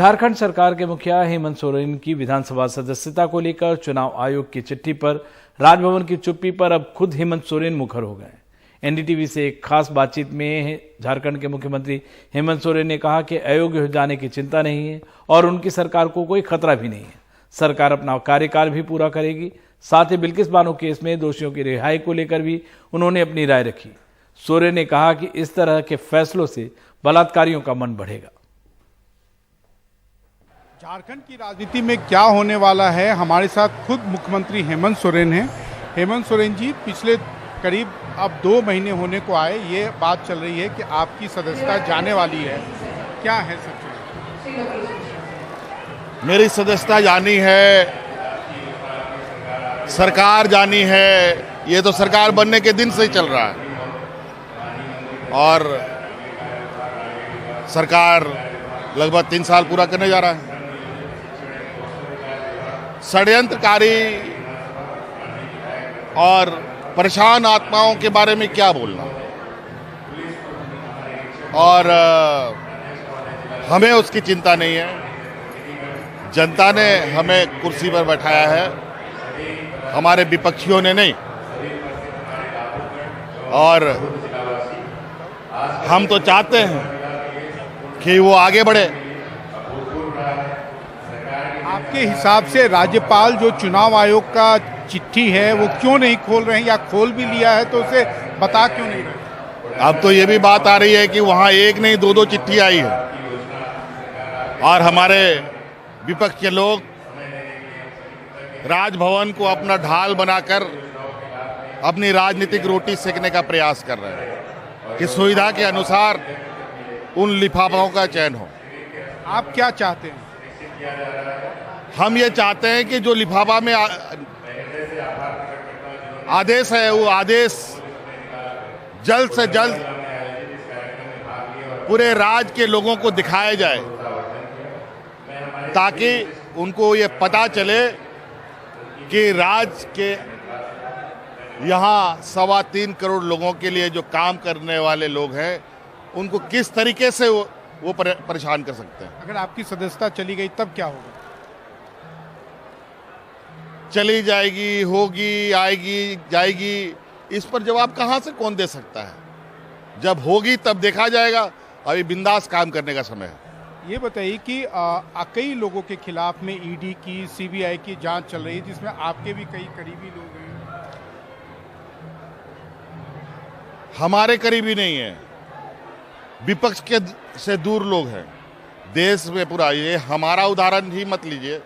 झारखंड सरकार के मुखिया हेमंत सोरेन की विधानसभा सदस्यता को लेकर चुनाव आयोग की चिट्ठी पर राजभवन की चुप्पी पर अब खुद हेमंत सोरेन मुखर हो गए। एनडीटीवी से एक खास बातचीत में झारखंड के मुख्यमंत्री हेमंत सोरेन ने कहा कि अयोग्य हो जाने की चिंता नहीं है और उनकी सरकार को कोई खतरा भी नहीं है। सरकार अपना कार्यकाल भी पूरा करेगी। साथ ही बिल्किस बानो केस में दोषियों की रिहाई को लेकर भी उन्होंने अपनी राय रखी। सोरेन ने कहा कि इस तरह के फैसलों से बलात्कारियों का मन बढ़ेगा। झारखंड की राजनीति में क्या होने वाला है, हमारे साथ खुद मुख्यमंत्री हेमंत सोरेन हैं। हेमंत सोरेन जी, पिछले करीब अब 2 महीने होने को आए, ये बात चल रही है कि आपकी सदस्यता जाने वाली है, क्या है सच? मेरी सदस्यता जानी है, सरकार जानी है, ये तो सरकार बनने के दिन से ही चल रहा है और सरकार लगभग 3 साल पूरा करने जा रहा है। षड्यंत्रकारी और परेशान आत्माओं के बारे में क्या बोलना, और हमें उसकी चिंता नहीं है। जनता ने हमें कुर्सी पर बैठाया है, हमारे विपक्षियों ने नहीं, और हम तो चाहते हैं कि वो आगे बढ़े। आपके हिसाब से राज्यपाल जो चुनाव आयोग का चिट्ठी है वो क्यों नहीं खोल रहे हैं, या खोल भी लिया है तो उसे बता क्यों नहीं रहे? अब तो ये भी बात आ रही है कि वहां एक नहीं 2-2 चिट्ठी आई है और हमारे विपक्ष के लोग राजभवन को अपना ढाल बनाकर अपनी राजनीतिक रोटी सेकने का प्रयास कर रहे हैं कि सुविधा के अनुसार उन लिफाफों का चयन हो। आप क्या चाहते हैं? हम ये चाहते हैं कि जो लिफाफा में आदेश है वो आदेश जल्द से जल्द पूरे राज्य के लोगों को दिखाया जाए, ताकि उनको ये पता चले कि राज्य के यहाँ 3.25 करोड़ लोगों के लिए जो काम करने वाले लोग हैं उनको किस तरीके से वो परेशान कर सकते हैं। अगर आपकी सदस्यता चली गई तब क्या होगा? चली जाएगी, होगी, आएगी, जाएगी, इस पर जवाब कहां से कौन दे सकता है? जब होगी तब देखा जाएगा। अभी बिंदास काम करने का समय है। ये बताइए कि कई लोगों के खिलाफ में ईडी की, सीबीआई की जांच चल रही है, जिसमें आपके भी कई करीबी लोग हैं। हमारे करीबी नहीं है, विपक्ष के से दूर लोग हैं। देश में पूरा, ये हमारा उदाहरण ही मत लीजिए,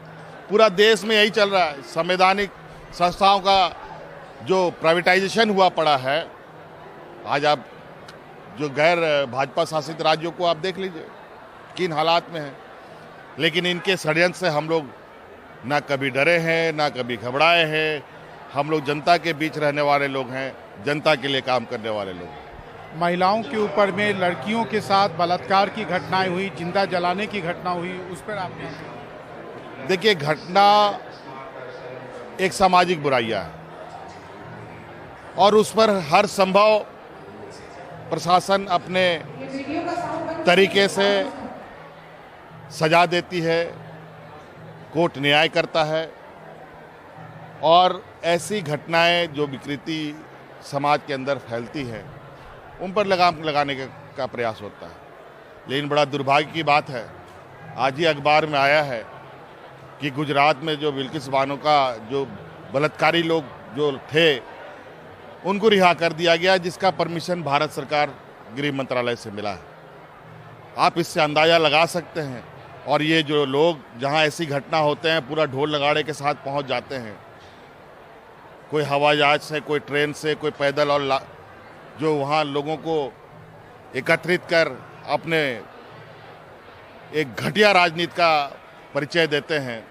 पूरा देश में यही चल रहा है। संवैधानिक संस्थाओं का जो प्राइवेटाइजेशन हुआ पड़ा है, आज आप जो गैर भाजपा शासित राज्यों को आप देख लीजिए किन हालात में हैं। लेकिन इनके षड्यंत्र से हम लोग ना कभी डरे हैं, ना कभी घबराए हैं। हम लोग जनता के बीच रहने वाले लोग हैं, जनता के लिए काम करने वाले लोग हैं। महिलाओं के ऊपर में लड़कियों के साथ बलात्कार की घटनाएं हुई, जिंदा जलाने की घटना हुई, उस पर आप क्या कहेंगे? देखिए, घटना एक सामाजिक बुराइयां है और उस पर हर संभव प्रशासन अपने तरीके से सजा देती है, कोर्ट न्याय करता है और ऐसी घटनाएं जो विकृति समाज के अंदर फैलती है उन पर लगाम लगाने का प्रयास होता है। लेकिन बड़ा दुर्भाग्य की बात है, आज ही अखबार में आया है कि गुजरात में जो बिल्किस बानो का जो बलात्कारी लोग जो थे उनको रिहा कर दिया गया, जिसका परमिशन भारत सरकार गृह मंत्रालय से मिला है। आप इससे अंदाजा लगा सकते हैं। और ये जो लोग जहां ऐसी घटना होते हैं पूरा ढोल नगाड़े के साथ पहुंच जाते हैं, कोई हवाई जहाज से, कोई ट्रेन से, कोई पैदल, और जो वहां लोगों को एकत्रित कर अपने एक घटिया राजनीति का परिचय देते हैं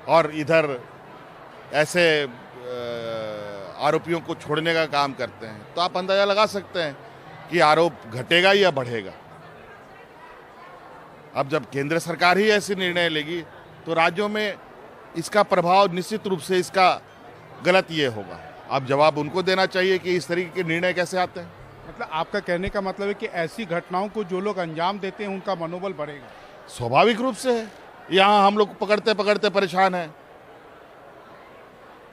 और इधर ऐसे आरोपियों को छोड़ने का काम करते हैं, तो आप अंदाजा लगा सकते हैं कि आरोप घटेगा या बढ़ेगा। अब जब केंद्र सरकार ही ऐसी निर्णय लेगी तो राज्यों में इसका प्रभाव निश्चित रूप से इसका गलत ये होगा। अब जवाब उनको देना चाहिए कि इस तरीके के निर्णय कैसे आते हैं। मतलब आपका कहने का मतलब है कि ऐसी घटनाओं को जो लोग अंजाम देते हैं उनका मनोबल बढ़ेगा। स्वाभाविक रूप से है। यहाँ हम लोग पकड़ते पकड़ते परेशान हैं।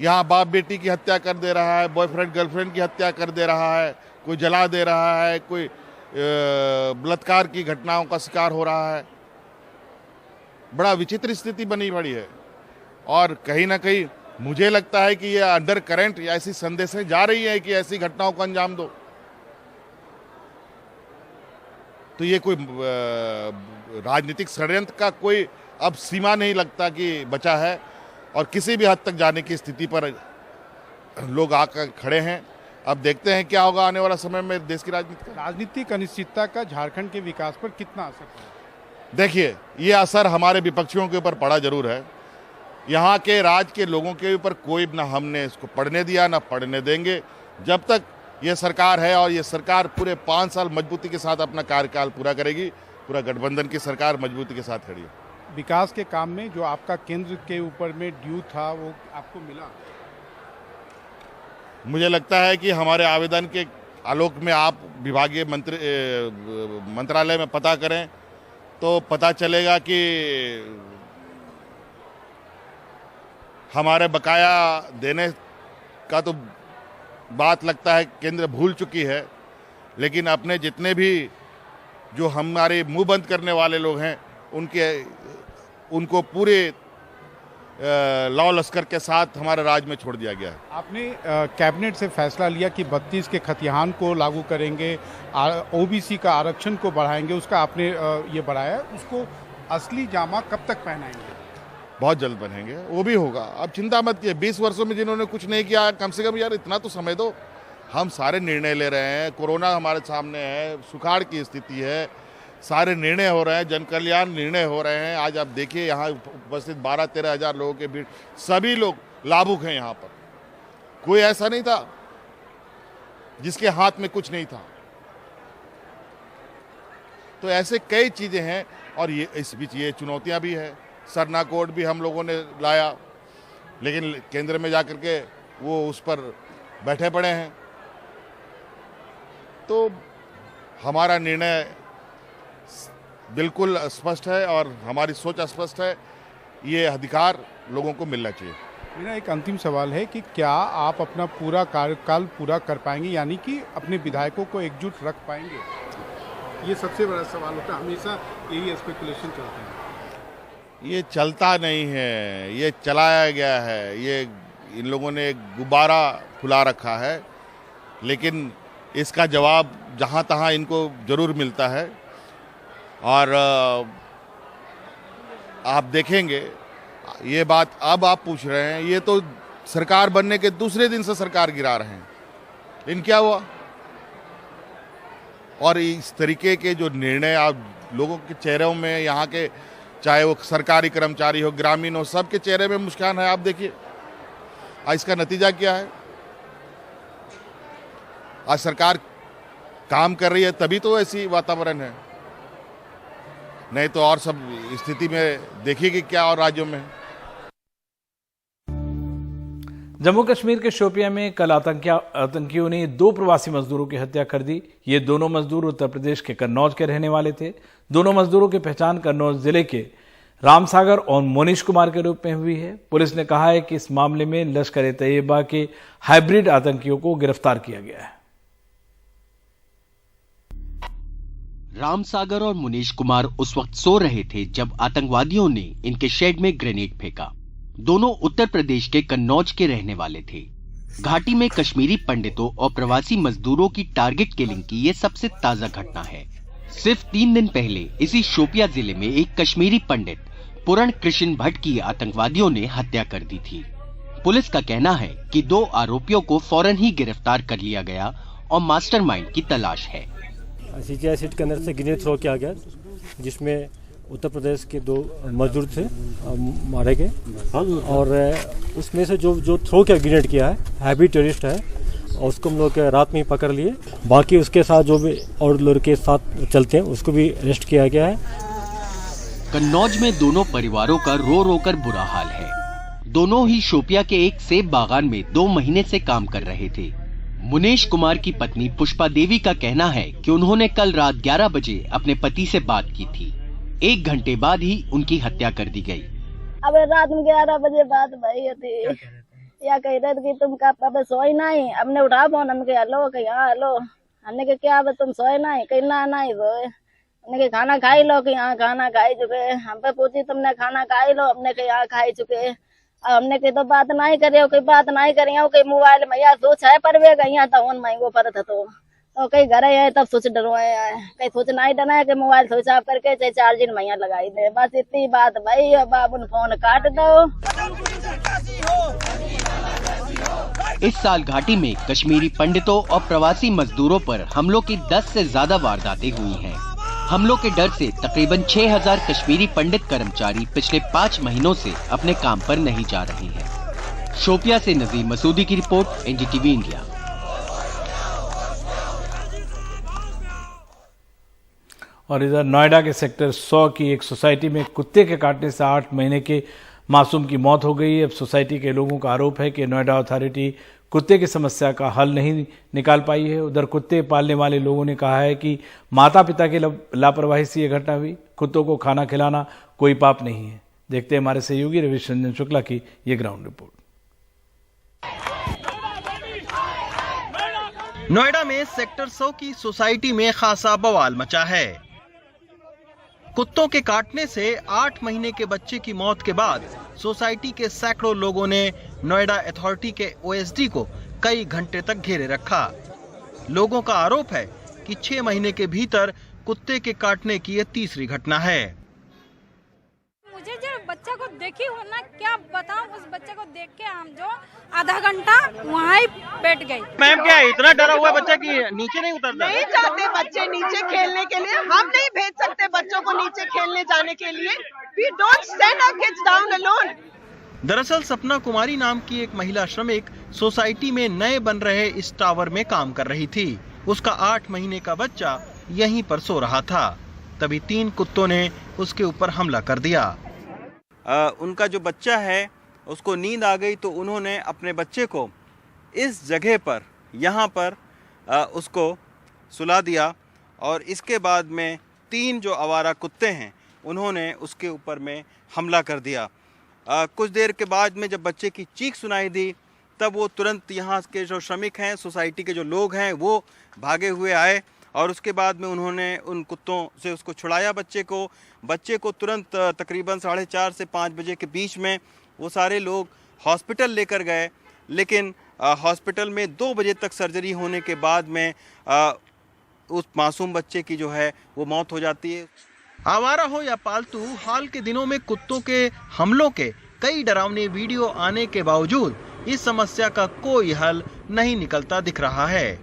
यहाँ बाप बेटी की हत्या कर दे रहा है, बॉयफ्रेंड गर्लफ्रेंड की हत्या कर दे रहा है, कोई जला दे रहा है, कोई बलात्कार की घटनाओं का शिकार हो रहा है। बड़ा विचित्र स्थिति बनी पड़ी है और कहीं ना कहीं मुझे लगता है कि ये अंडर करंट या ऐसी संदेशें जा रही है कि ऐसी घटनाओं को अंजाम दो। तो ये कोई राजनीतिक षड्यंत्र का कोई अब सीमा नहीं लगता कि बचा है और किसी भी हद तक जाने की स्थिति पर लोग आकर खड़े हैं। अब देखते हैं क्या होगा आने वाला समय में देश की राजनीति का। राजनीतिक अनिश्चितता का झारखंड के विकास पर कितना असर पड़ा? देखिए, ये असर हमारे विपक्षियों के ऊपर पड़ा जरूर है। यहाँ के राज्य के लोगों के ऊपर कोई ना हमने इसको पढ़ने दिया ना पढ़ने देंगे जब तक ये सरकार है। और ये सरकार पूरे 5 साल मजबूती के साथ अपना कार्यकाल पूरा करेगी। पूरा गठबंधन की सरकार मजबूती के साथ खड़ी है। विकास के काम में जो आपका केंद्र के ऊपर में ड्यू था वो आपको मिला? मुझे लगता है कि हमारे आवेदन के आलोक में आप विभागीय मंत्रालय में पता करें तो पता चलेगा कि हमारे बकाया देने का तो बात लगता है केंद्र भूल चुकी है, लेकिन अपने जितने भी जो हमारे मुंह बंद करने वाले लोग हैं उनको पूरे लॉ लश्कर के साथ हमारे राज्य में छोड़ दिया गया है। आपने कैबिनेट से फैसला लिया कि 32 के खतिहान को लागू करेंगे, ओबीसी का आरक्षण को बढ़ाएंगे, उसका आपने ये बढ़ाया। उसको असली जामा कब तक पहनाएंगे? बहुत जल्द बनेंगे, वो भी होगा। अब चिंता मत कीजिए। 20 वर्षों में जिन्होंने कुछ नहीं किया, कम से कम यार इतना तो समय दो। हम सारे निर्णय ले रहे हैं, कोरोना हमारे सामने है, सुखाड़ की स्थिति है, सारे निर्णय हो रहे हैं, जन कल्याण निर्णय हो रहे हैं। आज आप देखिए यहाँ उपस्थित 12-13 हज़ार लोगों के बीच सभी लोग लाभुक हैं। यहाँ पर कोई ऐसा नहीं था जिसके हाथ में कुछ नहीं था। तो ऐसे कई चीजें हैं और ये इस बीच ये चुनौतियां भी है। सरना कोड भी हम लोगों ने लाया, लेकिन केंद्र में जाकर के वो उस पर बैठे पड़े हैं। तो हमारा निर्णय बिल्कुल स्पष्ट है और हमारी सोच स्पष्ट है। ये अधिकार लोगों को मिलना चाहिए। मेरा एक अंतिम सवाल है कि क्या आप अपना पूरा कार्यकाल पूरा कर पाएंगे, यानी कि अपने विधायकों को एकजुट रख पाएंगे? ये सबसे बड़ा सवाल होता है, हमेशा यही स्पेकुलेशन चलता है। ये चलता नहीं है, ये चलाया गया है। ये इन लोगों ने एक गुब्बारा फुला रखा है, लेकिन इसका जवाब जहाँ तहाँ इनको जरूर मिलता है। और आप देखेंगे, ये बात अब आप पूछ रहे हैं, ये तो सरकार बनने के दूसरे दिन से सरकार गिरा रहे हैं। इन क्या हुआ? और इस तरीके के जो निर्णय आप लोगों के चेहरों में, यहाँ के चाहे वो सरकारी कर्मचारी हो, ग्रामीण हो, सबके चेहरे में मुस्कान है। आप देखिए आज इसका नतीजा क्या है। आज सरकार काम कर रही है तभी तो ऐसी वातावरण है, नहीं तो और सब स्थिति में देखिए कि क्या और राज्यों में। जम्मू कश्मीर के शोपियां में कल आतंकियों ने 2 प्रवासी मजदूरों की हत्या कर दी। ये दोनों मजदूर उत्तर प्रदेश के कन्नौज के रहने वाले थे। दोनों मजदूरों की पहचान कन्नौज जिले के रामसागर और मोनीश कुमार के रूप में हुई है। पुलिस ने कहा है कि इस मामले में लश्कर-ए-तैयबा के हाइब्रिड आतंकियों को गिरफ्तार किया गया है। रामसागर और मुनीश कुमार उस वक्त सो रहे थे जब आतंकवादियों ने इनके शेड में ग्रेनेड फेंका। दोनों उत्तर प्रदेश के कन्नौज के रहने वाले थे। घाटी में कश्मीरी पंडितों और प्रवासी मजदूरों की टारगेट किलिंग की ये सबसे ताजा घटना है। सिर्फ 3 दिन पहले इसी शोपिया जिले में एक कश्मीरी पंडित पूरण कृष्ण भट्ट की आतंकवादियों ने हत्या कर दी थी। पुलिस का कहना है कि 2 आरोपियों को फौरन ही गिरफ्तार कर लिया गया और मास्टरमाइंड की तलाश है। सीजीआई सीट के अंदर से ग्रेनेड थ्रो किया गया, जिसमें उत्तर प्रदेश के 2 मजदूर थे मारे गए। और उसमें से जो थ्रो किया ग्रेनेड किया है हैवी टेररिस्ट है, और उसको हम लोग रात में ही पकड़ लिए। बाकी उसके साथ जो भी और लोग के साथ चलते हैं उसको भी अरेस्ट किया गया है। कन्नौज में दोनों परिवारों का रो रो कर बुरा हाल है। दोनों ही शोपिया के एक सेब बागान में 2 महीने से काम कर रहे थे। मुनेश कुमार की पत्नी पुष्पा देवी का कहना है कि उन्होंने कल रात 11 बजे अपने पति से बात की थी। 1 घंटे बाद ही उनकी हत्या कर दी गई। अब रात में 11 बजे बात भई थी, या कह रहे थे कि तुम का अब सोए नहीं। हमने उठा फोन, हमने कहा हेलो, कहीं हाँ हेलो। हमने कहा क्या अब तुम सोए नहीं, कहीं ना नहीं सोए। हमने कहा खाना खाई लो, कि हाँ खाना खाई चुके। हम पे पूछी तुमने खाना खाई लो, हमने कहा हाँ खाई चुके। अब हमने कही तो बात नहीं करे, कोई बात नहीं करी, कहीं मोबाइल में या सोच है पर वे गई तो उन महंगो पर था तो कहीं घर है तब सोच डरवाए आए, कहीं सोच नहीं डरा है कि मोबाइल स्विच ऑफ करके चाहे चार्जिंग मैया लगाई दे। बस इतनी बात भाई। अब आप उन फोन काट दो। इस साल घाटी में कश्मीरी पंडितों और प्रवासी मजदूरों पर हमलों की 10 से ज्यादा वारदातें हुई हैं। हमलों के डर से तकरीबन 6000 कश्मीरी पंडित कर्मचारी पिछले 5 महीनों से अपने काम पर नहीं जा रहे हैं। शोपिया से नजीर मसूदी की रिपोर्ट, एनडीटीवी इंडिया। और इधर नोएडा के सेक्टर 100 की एक सोसाइटी में कुत्ते के काटने से 8 महीने के मासूम की मौत हो गई। अब सोसाइटी के लोगों का आरोप है कि नोएडा अथॉरिटी कुत्ते की समस्या का हल नहीं निकाल पाई है। उधर कुत्ते पालने वाले लोगों ने कहा है कि माता पिता की लापरवाही से यह घटना हुई। कुत्तों को खाना खिलाना कोई पाप नहीं है। देखते हैं हमारे सहयोगी रविश रंजन शुक्ला की ये ग्राउंड रिपोर्ट। नोएडा में सेक्टर 100 की सोसाइटी में खासा बवाल मचा है। कुत्तों के काटने से 8 महीने के बच्चे की मौत के बाद सोसाइटी के सैकड़ों लोगों ने नोएडा अथॉरिटी के ओएसडी को कई घंटे तक घेरे रखा। लोगों का आरोप है कि 6 महीने के भीतर कुत्ते के काटने की यह तीसरी घटना है। मुझे जो बच्चा को देखी हो ना, क्या बताऊं, उस बच्चे को देख के हम जो आधा घंटा वहाँ ही बैठ गई। मैम क्या है, इतना डरा हुआ बच्चा कि नीचे नहीं उतरता? नहीं जाते बच्चे नीचे खेलने के लिए। हम नहीं भेज सकते बच्चों को नीचे खेलने जाने के लिए। We don't send our kids down alone. दरअसल सपना कुमारी नाम की एक महिला श्रमिक सोसाइटी में नए बन रहे इस टावर में काम कर रही थी। उसका 8 महीने का बच्चा यहीं पर सो रहा था, तभी 3 कुत्तों ने उसके ऊपर हमला कर दिया। उनका जो बच्चा है उसको नींद आ गई तो उन्होंने अपने बच्चे को इस जगह पर यहाँ पर उसको सुला दिया और इसके बाद में 3 जो आवारा कुत्ते हैं उन्होंने उसके ऊपर में हमला कर दिया। कुछ देर के बाद में जब बच्चे की चीख सुनाई दी तब वो तुरंत यहाँ के जो श्रमिक हैं, सोसाइटी के जो लोग हैं, वो भागे हुए आए और उसके बाद में उन्होंने उन कुत्तों से उसको छुड़ाया बच्चे को तुरंत तकरीबन 4:30 से 5 बजे के बीच में वो सारे लोग हॉस्पिटल लेकर गए। लेकिन हॉस्पिटल में 2 बजे तक सर्जरी होने के बाद में उस मासूम बच्चे की जो है वो मौत हो जाती है। आवारा हो या पालतू, हाल के दिनों में कुत्तों के हमलों के कई डरावने वीडियो आने के बावजूद इस समस्या का कोई हल नहीं निकलता दिख रहा है।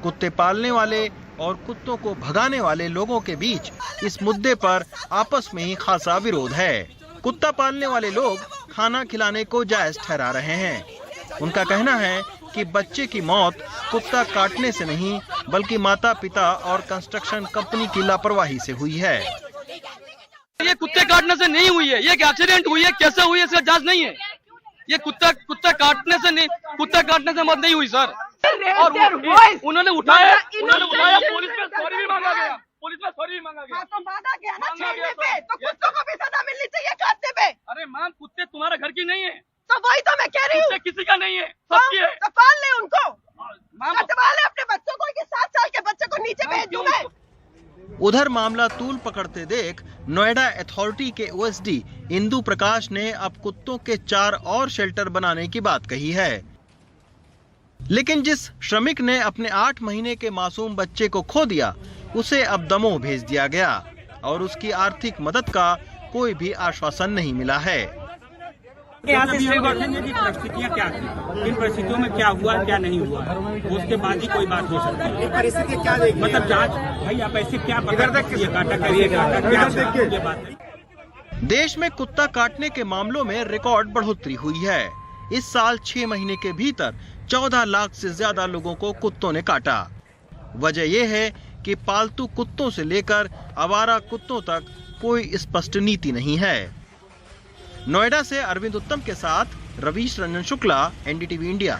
कुत्ते पालने वाले और कुत्तों को भगाने वाले लोगों के बीच इस मुद्दे पर आपस में ही खासा विरोध है। कुत्ता पालने वाले लोग खाना खिलाने को जायज ठहरा रहे हैं। उनका कहना है कि बच्चे की मौत कुत्ता काटने से नहीं बल्कि माता पिता और कंस्ट्रक्शन कंपनी की लापरवाही से हुई है। ये कुत्ते काटने से नहीं हुई है, ये एक्सीडेंट हुई है। कैसे हुई है इसका जांच नहीं है। ये कुत्ता काटने से मौत नहीं हुई सर। और उन्होंने उठाया पुलिस में सॉरी भी मांगा गया। तो मांगा गया ना छेड़ने पे, तो कुत्तों को भी सजा मिलनी चाहिए काटने पे। अरे मैम, कुत्ते तुम्हारे घर की नहीं है। तो वही तो मैं कह रही हूँ, किसी का नहीं है, सबकी है। तो पाल ले उनको, कटवा ले अपने बच्चों को। 7 साल के बच्चे को नीचे भेज दूं मैं। उधर मामला तूल पकड़ते देख नोएडा अथॉरिटी के ओएसडी इंदु प्रकाश ने अब कुत्तों के 4 और शेल्टर बनाने की बात कही है। लेकिन जिस श्रमिक ने अपने 8 महीने के मासूम बच्चे को खो दिया उसे अब दमोह भेज दिया गया और उसकी आर्थिक मदद का कोई भी आश्वासन नहीं मिला है। परिस्थितियाँ क्या थी, किन परिस्थितियों में क्या हुआ क्या नहीं हुआ, उसके बाद ही कोई बात हो सकती है। परिस्थिति क्या मतलब जांच भाई, आप ऐसे क्या देश में कुत्ता काटने के मामलों में रिकॉर्ड बढ़ोतरी हुई है। इस साल 6 महीने के भीतर 14 लाख से ज्यादा लोगों को कुत्तों ने काटा। वजह यह है कि पालतू कुत्तों से लेकर आवारा कुत्तों तक कोई स्पष्ट नीति नहीं है। नोएडा से अरविंद उत्तम के साथ रवीश रंजन शुक्ला, NDTV इंडिया।